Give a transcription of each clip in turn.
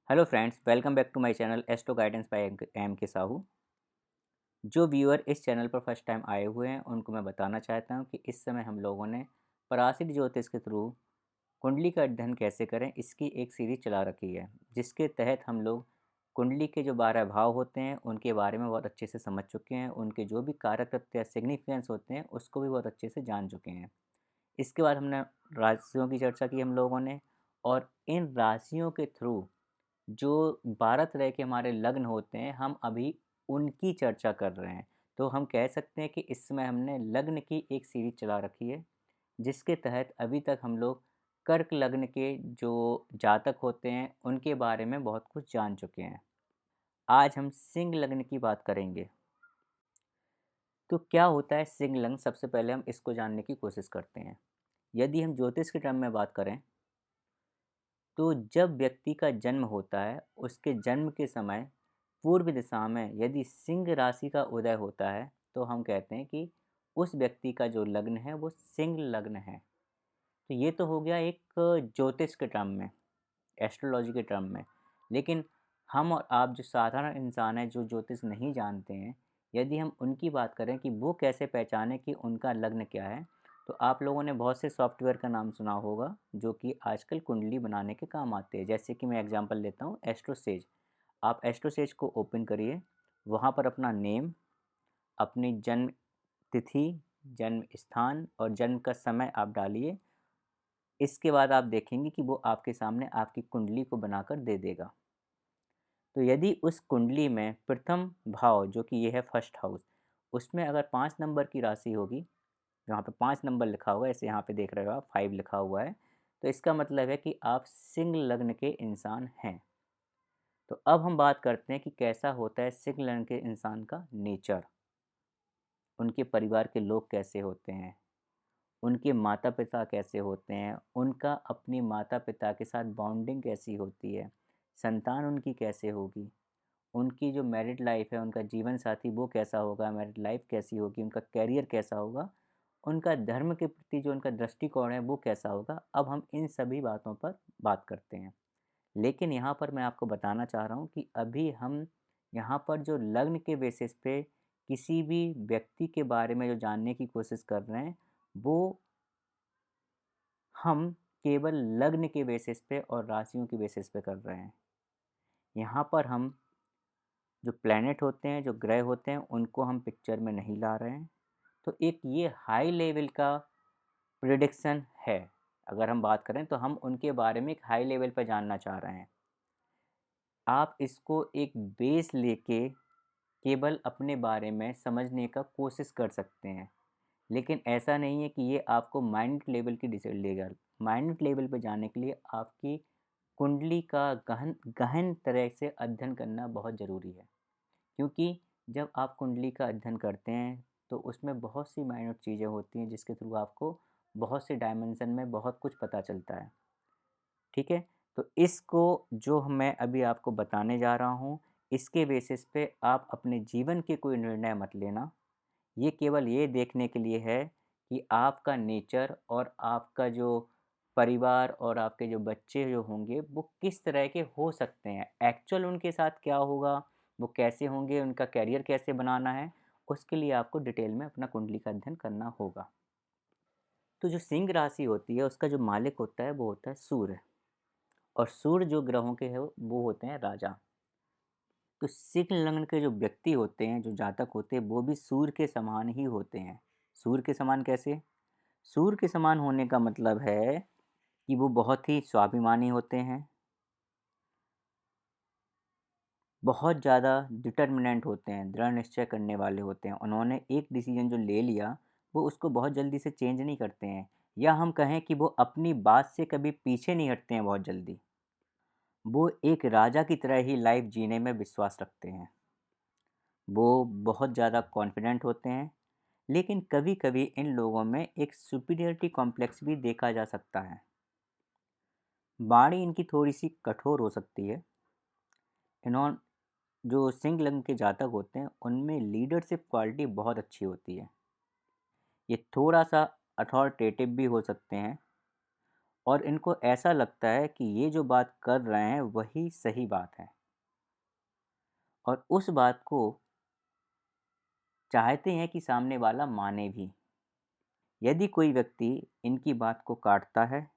Hello friends, welcome back to my channel astro guidance by M K Sahu. जो viewer इस channel पर first time आए हुए हैं उनको मैं बताना चाहता हूं कि इस समय हम लोगों ने परासित ज्योतिष के थ्रू कुंडली का अध्ययन कैसे करें इसकी एक सीरीज चला रखी है, जिसके तहत हम लोग कुंडली के जो 12 भाव होते हैं उनके बारे में बहुत अच्छे से समझ चुके हैं। उनके जो भी कारक तत्व या सिग्निफिकेंस होते हैं उसको भी बहुत अच्छे से जान चुके हैं। इसके बाद हमने राशियों की चर्चा की हम लोगों ने, और इन राशियों के थ्रू जो 12 तरह के हमारे लग्न होते हैं हम अभी उनकी चर्चा कर रहे हैं। तो हम कह सकते हैं कि इस समय हमने लग्न की एक सीरीज चला रखी है, जिसके तहत अभी तक हम लोग कर्क लग्न के जो जातक होते हैं उनके बारे में बहुत कुछ जान चुके हैं। आज हम सिंह लग्न की बात करेंगे। तो क्या होता है सिंह लग्न, सबसे पहले हम इसको जानने की कोशिश करते हैं। यदि हम ज्योतिष के टर्म में बात करें तो जब व्यक्ति का जन्म होता है उसके जन्म के समय पूर्व दिशा में यदि सिंह राशि का उदय होता है तो हम कहते हैं कि उस व्यक्ति का जो लग्न है वो सिंह लग्न है। तो ये तो हो गया एक ज्योतिष के टर्म में, एस्ट्रोलॉजी के टर्म में। लेकिन हम और आप जो साधारण इंसान हैं जो ज्योतिष नहीं जानते हैं, यदि हम उनकी बात करें कि वो कैसे पहचाने कि उनका लग्न क्या है, तो आप लोगों ने बहुत से सॉफ्टवेयर का नाम सुना होगा जो कि आजकल कुंडली बनाने के काम आते हैं। जैसे कि मैं एग्जांपल लेता हूँ एस्ट्रोसेज। आप एस्ट्रोसेज को ओपन करिए, वहाँ पर अपना नेम, अपनी जन्म तिथि, जन्म स्थान और जन्म का समय आप डालिए। इसके बाद आप देखेंगे कि वो आपके सामने आपकी कुंडली को बनाकर दे देगा। तो यदि उस कुंडली में प्रथम भाव जो कि ये है फर्स्ट हाउस, उसमें अगर 5 नंबर की राशि होगी, यहाँ पे 5 नंबर लिखा हुआ है, ऐसे यहाँ पे देख रहे हो आप 5 लिखा हुआ है, तो इसका मतलब है कि आप सिंह लग्न के इंसान हैं। तो अब हम बात करते हैं कि कैसा होता है सिंह लग्न के इंसान का नेचर, उनके परिवार के लोग कैसे होते हैं, उनके माता पिता कैसे होते हैं, उनका अपनी माता पिता के साथ बॉन्डिंग कैसी होती है, संतान उनकी कैसे होगी, उनकी जो मैरिड लाइफ है, उनका जीवन साथी वो कैसा होगा, मैरिड लाइफ कैसी होगी, उनका करियर कैसा होगा, उनका धर्म के प्रति जो उनका दृष्टिकोण है वो कैसा होगा। अब हम इन सभी बातों पर बात करते हैं। लेकिन यहाँ पर मैं आपको बताना चाह रहा हूँ कि अभी हम यहाँ पर जो लग्न के बेसिस पे किसी भी व्यक्ति के बारे में जो जानने की कोशिश कर रहे हैं, वो हम केवल लग्न के बेसिस पे और राशियों के बेसिस पे कर रहे हैं। यहाँ पर हम जो प्लैनेट होते हैं, जो ग्रह होते हैं, उनको हम पिक्चर में नहीं ला रहे हैं। तो एक ये हाई लेवल का प्रिडिक्शन है। अगर हम बात करें तो हम उनके बारे में एक हाई लेवल पर जानना चाह रहे हैं। आप इसको एक बेस लेके केवल अपने बारे में समझने का कोशिश कर सकते हैं। लेकिन ऐसा नहीं है कि ये आपको माइंड लेवल की डिसीजन लेगा। माइंड लेवल पे जाने के लिए आपकी कुंडली का गहन गहन तरह से अध्ययन करना बहुत ज़रूरी है। क्योंकि जब आप कुंडली का अध्ययन करते हैं तो उसमें बहुत सी माइन्यूट चीज़ें होती हैं जिसके थ्रू आपको बहुत से डायमेंशन में बहुत कुछ पता चलता है। ठीक है? तो इसको जो मैं अभी आपको बताने जा रहा हूँ, इसके बेसिस पे आप अपने जीवन के कोई निर्णय मत लेना। ये केवल ये देखने के लिए है कि आपका नेचर और आपका जो परिवार और आपके जो बच्चे जो होंगे वो किस तरह के हो सकते हैं। एक्चुअल उनके साथ क्या होगा, वो कैसे होंगे, उनका करियर कैसे बनाना है, उसके लिए आपको डिटेल में अपना कुंडली का अध्ययन करना होगा। तो जो सिंह राशि होती है उसका जो मालिक होता है वो होता है सूर्य, और सूर्य जो ग्रहों के हैं वो होते हैं राजा। तो सिंह लग्न के जो व्यक्ति होते हैं, जो जातक होते हैं, वो भी सूर्य के समान ही होते हैं। सूर्य के समान कैसे? सूर्य के समान होने का मतलब है कि वो बहुत ही स्वाभिमानी होते हैं, बहुत ज़्यादा डिटर्मिनेंट होते हैं, दृढ़ निश्चय करने वाले होते हैं। उन्होंने एक डिसीजन जो ले लिया वो उसको बहुत जल्दी से चेंज नहीं करते हैं, या हम कहें कि वो अपनी बात से कभी पीछे नहीं हटते हैं बहुत जल्दी। वो एक राजा की तरह ही लाइफ जीने में विश्वास रखते हैं। वो बहुत ज़्यादा कॉन्फिडेंट होते हैं, लेकिन कभी-कभी इन लोगों में एक सुपीरियरिटी कॉम्प्लेक्स भी देखा जा सकता है। वाणी इनकी थोड़ी-सी कठोर हो सकती है। इन्हों जो सिंह लग्न के जातक होते हैं, उनमें लीडरशिप क्वालिटी बहुत अच्छी होती है। ये थोड़ा-सा अथॉरिटेटिव भी हो सकते हैं, और इनको ऐसा लगता है कि ये जो बात कर रहे हैं वही सही बात है और उस बात को चाहते हैं कि सामने वाला माने भी। यदि कोई व्यक्ति इनकी बात को काटता है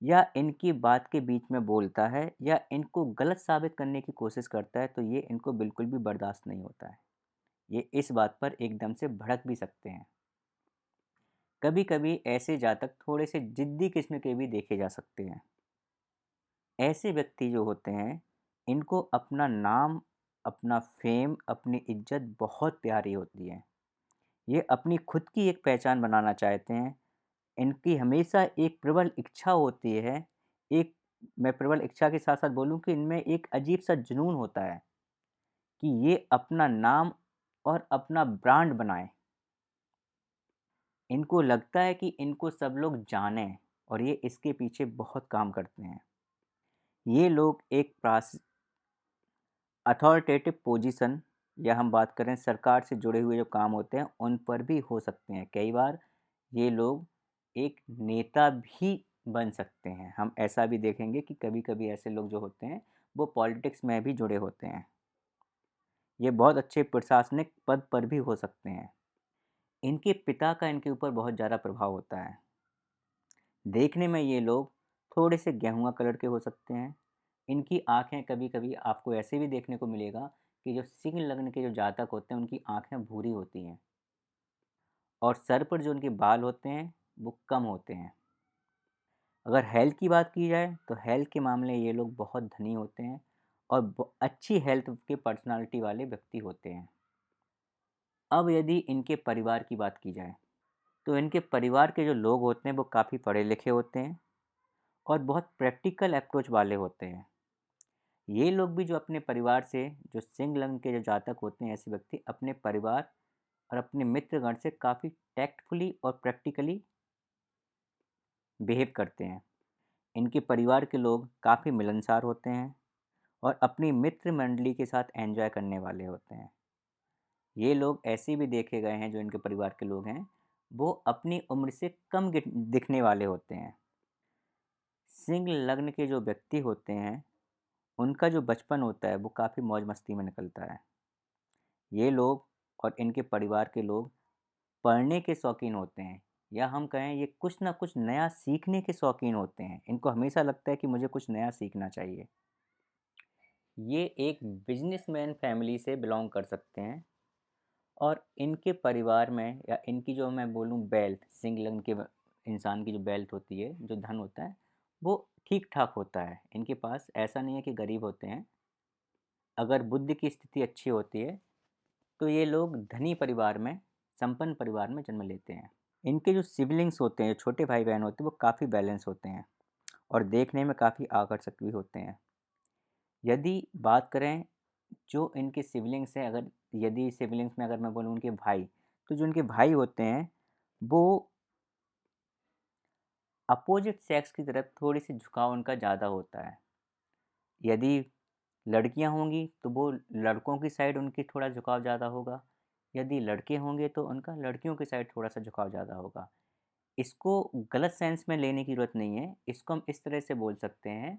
या इनकी बात के बीच में बोलता है या इनको गलत साबित करने की कोशिश करता है तो ये इनको बिल्कुल भी बर्दाश्त नहीं होता है। ये इस बात पर एकदम से भड़क भी सकते हैं। कभी कभी ऐसे जातक थोड़े से जिद्दी किस्म के भी देखे जा सकते हैं। ऐसे व्यक्ति जो होते हैं इनको अपना नाम, अपना फेम, अपनी इज्जत बहुत प्यारी होती है। ये अपनी खुद की एक पहचान बनाना चाहते हैं। इनकी हमेशा एक प्रबल इच्छा होती है। एक मैं प्रबल इच्छा के साथ-साथ बोलूँ कि इनमें एक अजीब-सा जुनून होता है कि ये अपना नाम और अपना ब्रांड बनाएँ। इनको लगता है कि इनको सब लोग जानें और ये इसके पीछे बहुत काम करते हैं। ये लोग एक अथॉरिटेटिव पोजीशन या हम बात करें सरकार से जुड़े हुए जो काम होते हैं, उन पर भी हो सकते हैं। कई बार ये लोग एक नेता भी बन सकते हैं। हम ऐसा भी देखेंगे कि कभी-कभी ऐसे लोग जो होते हैं, वो पॉलिटिक्स में भी जुड़े होते हैं। ये बहुत अच्छे प्रशासनिक पद पर भी हो सकते हैं। इनके पिता का इनके ऊपर बहुत ज़्यादा प्रभाव होता है। देखने में ये लोग थोड़े से गेहुआ कलर के हो सकते हैं। इनकी आँखें कभी-कभी आपको ऐसे भी देखने को मिलेगा कि जो सिंह लग्न के जो जातक होते हैं, उनकी आँखें भूरी होती हैं और सर पर जो उनके बाल होते हैं, वो कम होते हैं। अगर हेल्थ की बात की जाए, तो हेल्थ के मामले ये लोग बहुत धनी होते हैं और अच्छी हेल्थ के पर्सनालिटी वाले व्यक्ति होते हैं। अब यदि इनके परिवार की बात की जाए, तो इनके परिवार के जो लोग होते हैं, वो काफ़ी पढ़े-लिखे होते हैं और बहुत प्रैक्टिकल अप्रोच वाले होते हैं। ये लोग भी जो अपने परिवार से जो सिंह लग्न के जो जातक होते हैं, ऐसे व्यक्ति अपने परिवार और अपने मित्रगण से काफ़ी टैक्टफुली और प्रैक्टिकली बिहेव करते हैं। इनके परिवार के लोग काफ़ी मिलनसार होते हैं और अपनी मित्र मंडली के साथ एंजॉय करने वाले होते हैं। ये लोग ऐसे भी देखे गए हैं जो इनके परिवार के लोग हैं, वो अपनी उम्र से कम दिखने वाले होते हैं। सिंह लग्न के जो व्यक्ति होते हैं, उनका जो बचपन होता है वो काफ़ी मौज मस्ती में निकलता है। ये लोग और इनके परिवार के लोग पढ़ने के शौकीन होते हैं या हम कहें ये कुछ ना कुछ नया सीखने के शौकीन होते हैं। इनको हमेशा लगता है कि मुझे कुछ नया सीखना चाहिए। ये एक बिजनेसमैन फैमिली से बिलोंग कर सकते हैं और इनके परिवार में या इनकी जो मैं बोलूँ वेल्थ, सिंह लग्न के इंसान की जो वेल्थ होती है, जो धन होता है, वो ठीक ठाक होता है। इनके पास ऐसा नहीं है कि गरीब होते हैं। अगर बुद्धि की स्थिति अच्छी होती है तो ये लोग धनी परिवार में, संपन्न परिवार में जन्म लेते हैं। इनके जो सिबलिंग्स होते हैं, जो छोटे भाई-बहन होते हैं, वो काफ़ी बैलेंस होते हैं और देखने में काफ़ी आकर्षक भी होते हैं। यदि बात करें जो इनके सिबलिंग्स हैं, अगर यदि सिबलिंग्स में अगर मैं बोलूँ उनके भाई, तो जो उनके भाई होते हैं, वो अपोज़िट सेक्स की तरफ थोड़ी-सी झुकाव उनका ज़्यादा होता है। यदि लड़कियां होंगी तो वो लड़कों की साइड उनकी थोड़ा झुकाव ज़्यादा होगा। यदि लड़के होंगे तो उनका लड़कियों की साइड थोड़ा सा झुकाव ज़्यादा होगा। इसको गलत सेंस में लेने की ज़रूरत नहीं है। इसको हम इस तरह से बोल सकते हैं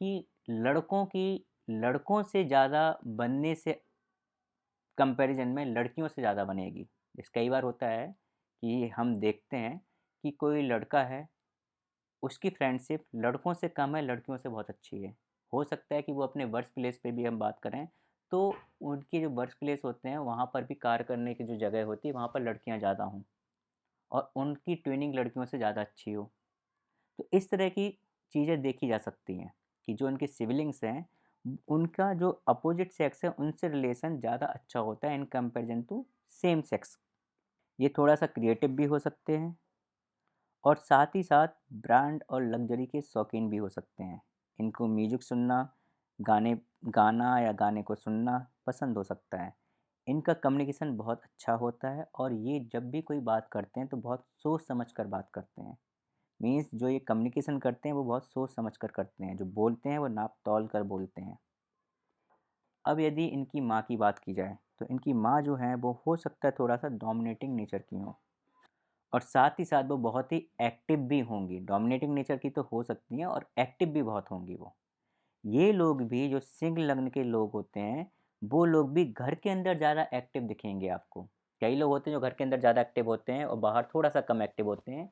कि लड़कों की लड़कों से ज़्यादा बनने से कंपैरिजन में लड़कियों से ज़्यादा बनेगी। जैसे कई बार होता है कि हम देखते हैं कि कोई लड़का है, उसकी फ्रेंडशिप लड़कों से कम है, लड़कियों से बहुत अच्छी है। हो सकता है कि वो अपने वर्क प्लेस पे भी हम बात करें, तो उनके जो वर्क प्लेस होते हैं, वहाँ पर भी कार्य करने की जो जगह होती है, वहाँ पर लड़कियाँ ज़्यादा हों और उनकी ट्रेनिंग लड़कियों से ज़्यादा अच्छी हो। तो इस तरह की चीज़ें देखी जा सकती हैं कि जो उनके सिबलिंग्स हैं, उनका जो अपोज़िट सेक्स है, उनसे रिलेशन ज़्यादा अच्छा होता है in comparison to same sex. ये थोड़ा-सा क्रिएटिव भी हो सकते हैं और साथ ही साथ ब्रांड और लग्ज़री के शौकीन भी हो सकते हैं। इनको म्यूज़िक सुनना, गाने गाना या गाने को सुनना पसंद हो सकता है। इनका कम्युनिकेशन बहुत अच्छा होता है और ये जब भी कोई बात करते हैं तो बहुत सोच समझ कर बात करते हैं। मीन्स जो ये कम्युनिकेशन करते हैं वो बहुत सोच समझ कर करते हैं। जो बोलते हैं वो नाप-तौल कर बोलते हैं। अब यदि इनकी माँ की बात की जाए, तो इनकी माँ जो हैं वो हो सकता है थोड़ा-सा डोमिनेटिंग नेचर की हों। और साथ ही साथ वो बहुत ही एक्टिव भी होंगी। डोमिनेटिंग नेचर की तो हो सकती हैं और एक्टिव भी बहुत होंगी वो। ये लोग भी जो सिंह लग्न के लोग होते हैं, वो लोग भी घर के अंदर ज़्यादा एक्टिव दिखेंगे आपको। कई लोग होते हैं जो घर के अंदर ज़्यादा एक्टिव होते हैं और बाहर थोड़ा-सा कम एक्टिव होते हैं।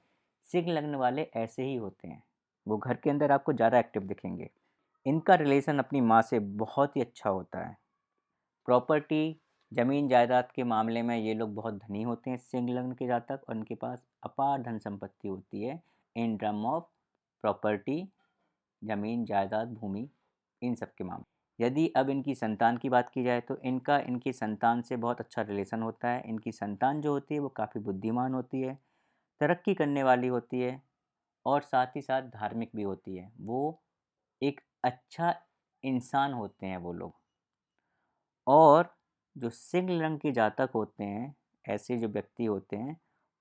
सिंह लग्न वाले ऐसे ही होते हैं। वो घर के अंदर आपको ज़्यादा एक्टिव दिखेंगे। इनका रिलेशन अपनी माँ से बहुत ही अच्छा होता है। प्रॉपर्टी, ज़मीन जायदाद के मामले में ये लोग बहुत धनी होते हैं सिंह लग्न के जातक, और उनके पास अपार धन संपत्ति होती है इन टर्म ऑफ प्रॉपर्टी, ज़मीन जायदाद, भूमि, इन सब के मामले। यदि अब इनकी संतान की बात की जाए तो इनका इनकी संतान से बहुत अच्छा रिलेशन होता है। इनकी संतान जो होती है वो काफ़ी बुद्धिमान होती है, तरक्की करने वाली होती है और साथ ही साथ धार्मिक भी होती है। वो एक अच्छा इंसान होते हैं वो लोग। और जो सिंह लग्न के जातक होते हैं, ऐसे जो व्यक्ति होते हैं,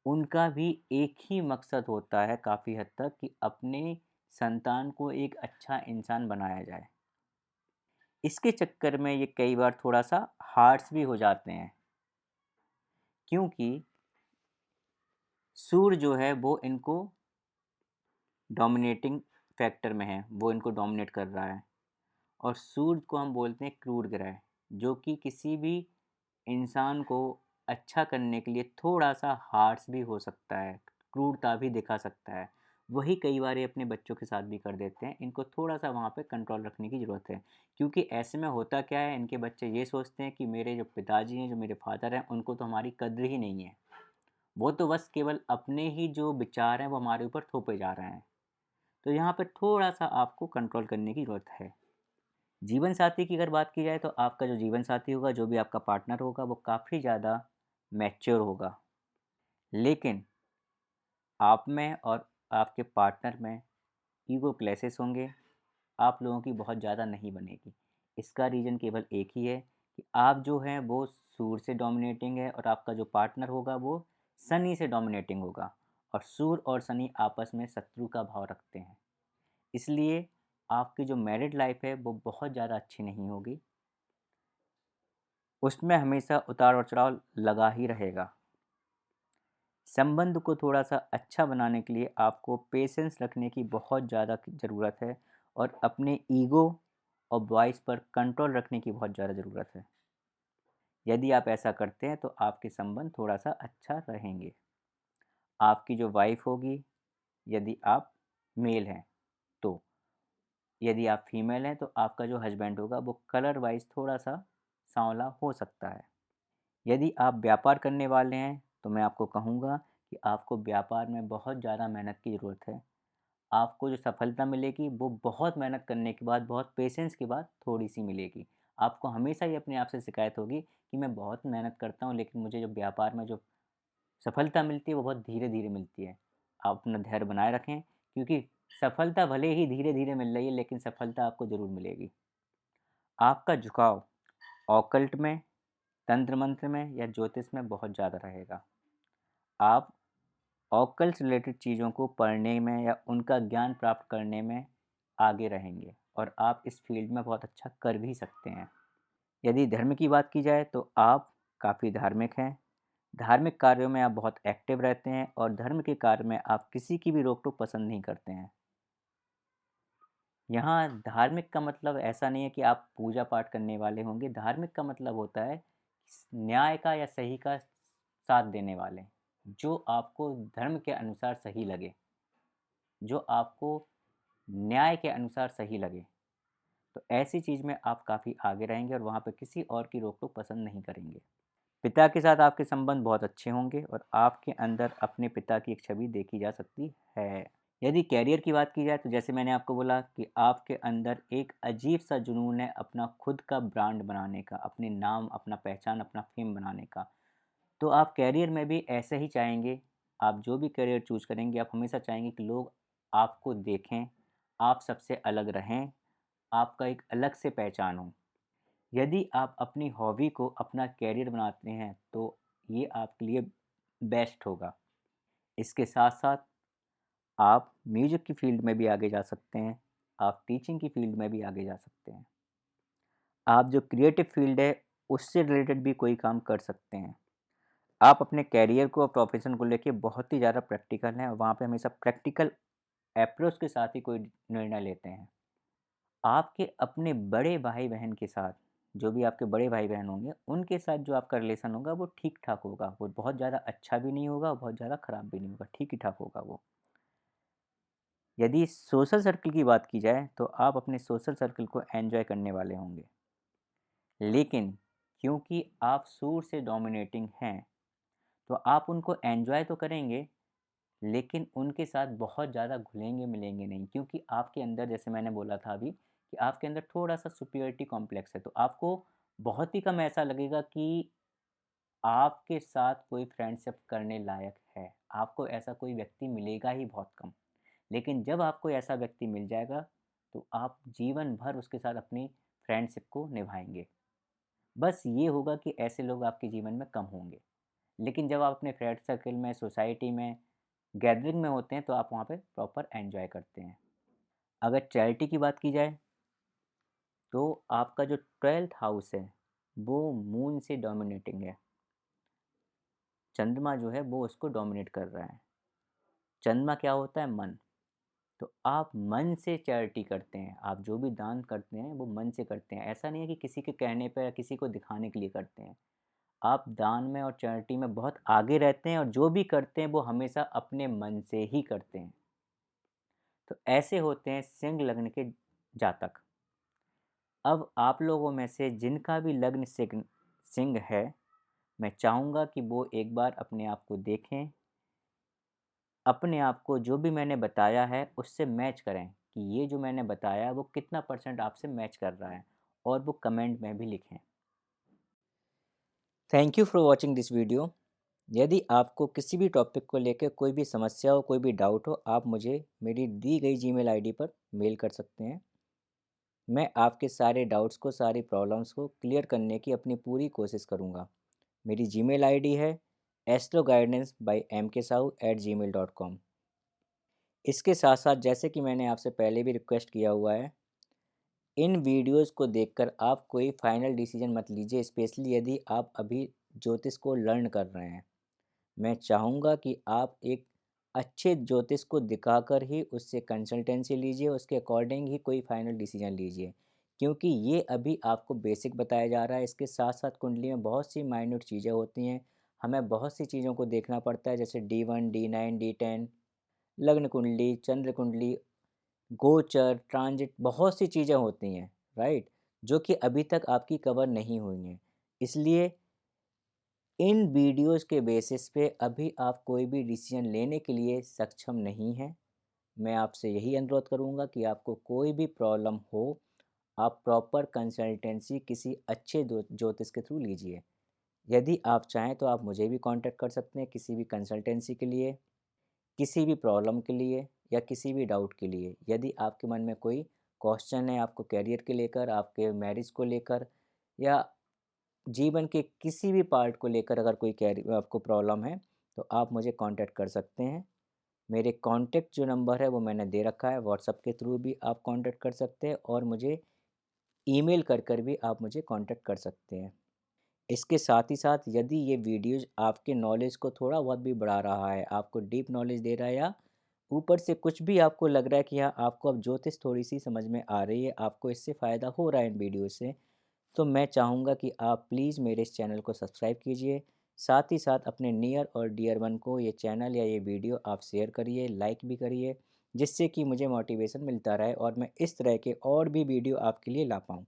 उनका भी एक ही मकसद होता है काफ़ी हद तक कि अपने संतान को एक अच्छा इंसान बनाया जाए। इसके चक्कर में ये कई बार थोड़ा-सा हार्श भी हो जाते हैं, क्योंकि सूर्य जो है वो इनको डोमिनेटिंग फैक्टर में है, वो इनको डोमिनेट कर रहा है। और सूर्य को हम बोलते हैं क्रूर ग्रह, जो कि किसी भी इंसान को अच्छा करने के लिए थोड़ा-सा हार्श भी हो सकता है, क्रूरता भी दिखा सकता है। वही कई बार ये अपने बच्चों के साथ भी कर देते हैं। इनको थोड़ा-सा वहाँ पे कंट्रोल रखने की ज़रूरत है, क्योंकि ऐसे में होता क्या है, इनके बच्चे ये सोचते हैं कि मेरे जो पिताजी हैं, जो मेरे फ़ादर हैं, उनको तो हमारी कद्र ही नहीं है। वो तो बस केवल अपने ही जो विचार हैं, वो हमारे ऊपर थोपे जा रहे हैं। तो यहाँ पे थोड़ा-सा आपको कंट्रोल करने की ज़रूरत है। जीवन साथी की अगर बात की जाए तो आपका जो जीवन साथी होगा, जो भी आपका पार्टनर होगा, वो काफ़ी ज़्यादा मैच्योर होगा। लेकिन आप में और आपके पार्टनर में ईगो क्लैशेस होंगे, आप लोगों की बहुत ज़्यादा नहीं बनेगी। इसका रीज़न केवल एक ही है कि आप जो हैं वो सूर्य से डोमिनेटिंग है और आपका जो पार्टनर होगा वो शनि से डोमिनेटिंग होगा, और सूर्य और शनि आपस में शत्रु का भाव रखते हैं। इसलिए आपकी जो मैरिड लाइफ है वो बहुत ज़्यादा अच्छी नहीं होगी। उसमें हमेशा उतार और चढ़ाव लगा ही रहेगा। संबंध को थोड़ा-सा अच्छा बनाने के लिए आपको पेशेंस रखने की बहुत ज़्यादा ज़रूरत है, और अपने ईगो और वॉइस पर कंट्रोल रखने की बहुत ज़्यादा ज़रूरत है। यदि आप ऐसा करते हैं तो आपके संबंध थोड़ा-सा अच्छा रहेंगे। आपकी जो वाइफ़ होगी, यदि आप मेल हैं तो, यदि आप फीमेल हैं तो आपका जो हस्बैंड होगा वो कलर वाइज़ थोड़ा-सा सांवला हो सकता है। यदि आप व्यापार करने वाले हैं तो मैं आपको कहूँगा कि आपको व्यापार में बहुत ज़्यादा मेहनत की ज़रूरत है। आपको जो सफलता मिलेगी वो बहुत मेहनत करने के बाद, बहुत पेशेंस के बाद थोड़ी-सी मिलेगी। आपको हमेशा ये अपने आप से शिकायत होगी कि मैं बहुत मेहनत करता हूँ, लेकिन मुझे जो व्यापार में जो सफलता मिलती है वो बहुत धीरे-धीरे मिलती है। आप अपना धैर्य बनाए रखें, क्योंकि सफलता भले ही धीरे-धीरे मिल रही है, लेकिन सफलता आपको ज़रूर मिलेगी। आपका झुकाव ऑकल्ट में, तंत्र मंत्र में या ज्योतिष में बहुत ज़्यादा रहेगा। आप ऑकल्ट रिलेटेड चीज़ों को पढ़ने में या उनका ज्ञान प्राप्त करने में आगे रहेंगे, और आप इस फील्ड में बहुत अच्छा कर भी सकते हैं। यदि धर्म की बात की जाए तो आप काफ़ी धार्मिक हैं। धार्मिक कार्यों में आप बहुत एक्टिव रहते हैं, और धर्म के कार्य में आप किसी की भी रोक-टोक पसंद नहीं करते हैं। यहाँ धार्मिक का मतलब ऐसा नहीं है कि आप पूजा पाठ करने वाले होंगे। धार्मिक का मतलब होता है न्याय का या सही का साथ देने वाले, जो आपको धर्म के अनुसार सही लगे, जो आपको न्याय के अनुसार सही लगे। तो ऐसी चीज़ में आप काफ़ी आगे रहेंगे और वहाँ पे किसी और की रोक-टोक पसंद नहीं करेंगे। पिता के साथ आपके संबंध बहुत अच्छे होंगे और आपके अंदर अपने पिता की एक छवि देखी जा सकती है। यदि करियर की बात की जाए तो जैसे मैंने आपको बोला कि आपके अंदर एक अजीब-सा जुनून है अपना खुद का ब्रांड बनाने का, अपने नाम, अपना पहचान, अपना फ़ेम बनाने का। तो आप करियर में भी ऐसे ही चाहेंगे। आप जो भी करियर चूज़ करेंगे, आप हमेशा चाहेंगे कि लोग आपको देखें, आप सबसे अलग रहें, आपका एक अलग से पहचान हो। यदि आप अपनी हॉबी को अपना करियर बनाते हैं तो ये आपके लिए बेस्ट होगा। इसके साथ-साथ आप म्यूज़िक की फ़ील्ड में भी आगे जा सकते हैं, आप टीचिंग की फ़ील्ड में भी आगे जा सकते हैं। आप जो क्रिएटिव फ़ील्ड है उससे रिलेटेड भी कोई काम कर सकते हैं। आप अपने करियर को और प्रोफ़ेशन को लेके बहुत ही ज़्यादा प्रैक्टिकल हैं, वहाँ पे हमेशा प्रैक्टिकल अप्रोच के साथ ही कोई निर्णय लेते हैं। आपके अपने बड़े भाई-बहन के साथ, जो भी आपके बड़े भाई-बहन होंगे, उनके साथ जो आपका रिलेशन होगा वो ठीक-ठाक होगा। वो बहुत ज़्यादा अच्छा भी नहीं होगा, बहुत ज़्यादा खराब भी नहीं होगा, ठीक ही ठाक होगा वो। यदि सोशल सर्कल की बात की जाए, तो आप अपने सोशल सर्कल को एन्जॉय करने वाले होंगे। लेकिन क्योंकि आप शुरू से डोमिनेटिंग हैं, तो आप उनको एन्जॉय तो करेंगे, लेकिन उनके साथ बहुत ज़्यादा घुलेंगे-मिलेंगे नहीं, क्योंकि आपके अंदर, जैसे मैंने बोला था अभी, कि आपके अंदर थोड़ा-सा सुपीरियॉरिटी कॉम्प्लेक्स है। तो आपको बहुत ही कम ऐसा लगेगा कि आपके साथ कोई फ्रेंडशिप करने लायक है। आपको ऐसा कोई व्यक्ति मिलेगा ही बहुत कम। लेकिन जब आपको ऐसा व्यक्ति मिल जाएगा, तो आप जीवन भर उसके साथ अपनी फ्रेंडशिप को निभाएँगे। बस ये होगा कि ऐसे लोग आपके जीवन में कम होंगे। लेकिन जब आप अपने फ्रेंड सर्कल में, सोसाइटी में, गैदरिंग में होते हैं, तो आप वहाँ पे प्रॉपर एन्जॉय करते हैं। अगर चैरिटी की बात की जाए, तो आपका जो 12th हाउस है, वो मून से डोमिनेटिंग है। चंद्रमा जो है वो उसको डोमिनेट कर रहा है। चंद्रमा क्या होता है? मन। तो आप मन से चैरिटी करते हैं। आप जो भी दान करते हैं वो मन से करते हैं। ऐसा नहीं है कि किसी के कहने पे या किसी को दिखाने के लिए करते हैं। आप दान में और चैरिटी में बहुत आगे रहते हैं, और जो भी करते हैं वो हमेशा अपने मन से ही करते हैं। तो ऐसे होते हैं सिंह लग्न के जातक। अब आप लोगों में से जिनका भी लग्न सिंह सिंह है, मैं चाहूँगा कि वो एक बार अपने आप को देखें, अपने आप को जो भी मैंने बताया है उससे मैच करें कि ये जो मैंने बताया वो कितना परसेंट आपसे मैच कर रहा है, और वो कमेंट में भी लिखें। Thank you for watching this video. यदि आपको किसी भी टॉपिक को लेकर कोई भी समस्या हो, कोई भी डाउट हो, आप मुझे मेरी दी गई जीमेल आईडी पर मेल कर सकते हैं। मैं आपके सारे डाउट्स को, सारी प्रॉब्लम्स को क्लियर करने की अपनी पूरी कोशिश करूँगा। मेरी जीमेल आईडी है astroguidance@mksahu@gmail.com। इसके साथ साथ, जैसे कि मैंने आपसे पहले भी रिक्वेस्ट किया हुआ है, इन वीडियोस को देखकर आप कोई फाइनल डिसीजन मत लीजिए, स्पेशली यदि आप अभी ज्योतिष को लर्न कर रहे हैं। मैं चाहूँगा कि आप एक अच्छे ज्योतिष को दिखाकर ही उससे कंसल्टेंसी लीजिए, उसके अकॉर्डिंग ही कोई फाइनल डिसीजन लीजिए, क्योंकि ये अभी आपको बेसिक बताया जा रहा है। इसके साथ साथ कुंडली में बहुत सी माइन्यूट चीज़ें होती हैं, हमें बहुत सी चीज़ों को देखना पड़ता है, जैसे D1, D9, D10, लग्न कुंडली, चंद्र कुंडली, गोचर, ट्रांजिट, बहुत सी चीज़ें होती हैं, राइट? जो कि अभी तक आपकी कवर नहीं हुई हैं। इसलिए इन वीडियोज़ के बेसिस पे अभी आप कोई भी डिसीजन लेने के लिए सक्षम नहीं हैं। मैं आपसे यही अनुरोध करूँगा कि आपको कोई भी प्रॉब्लम हो, आप प्रॉपर कंसल्टेंसी किसी अच्छे ज्योतिष के थ्रू लीजिए। यदि आप चाहें तो आप मुझे भी कॉन्टैक्ट कर सकते हैं किसी भी कंसल्टेंसी के लिए, किसी भी प्रॉब्लम के लिए, या किसी भी डाउट के लिए। यदि आपके मन में कोई क्वेश्चन है, आपको करियर के लेकर, आपके मैरिज को लेकर, या जीवन के किसी भी पार्ट को लेकर अगर कोई आपको प्रॉब्लम है, तो आप मुझे कांटेक्ट कर सकते हैं। मेरे कॉन्टैक्ट जो नंबर है वो मैंने दे रखा है, व्हाट्सएप के थ्रू भी आप कांटेक्ट कर सकते हैं, और मुझे ईमेल कर भी आप मुझे कांटेक्ट कर सकते हैं। इसके साथ ही साथ, यदि ये वीडियोज़ आपके नॉलेज को थोड़ा बहुत भी बढ़ा रहा है, आपको डीप नॉलेज दे रहा है, या ऊपर से कुछ भी आपको लग रहा है कि हाँ, आपको अब ज्योतिष थोड़ी-सी समझ में आ रही है, आपको इससे फ़ायदा हो रहा है इन वीडियो से, तो मैं चाहूँगा कि आप प्लीज़ मेरे इस चैनल को सब्सक्राइब कीजिए। साथ ही साथ अपने नियर और डियर वन को ये चैनल या ये वीडियो आप शेयर करिए, लाइक भी करिए, जिससे कि मुझे मोटिवेशन मिलता रहे और मैं इस तरह के और भी वीडियो आपके लिए ला पाऊँ।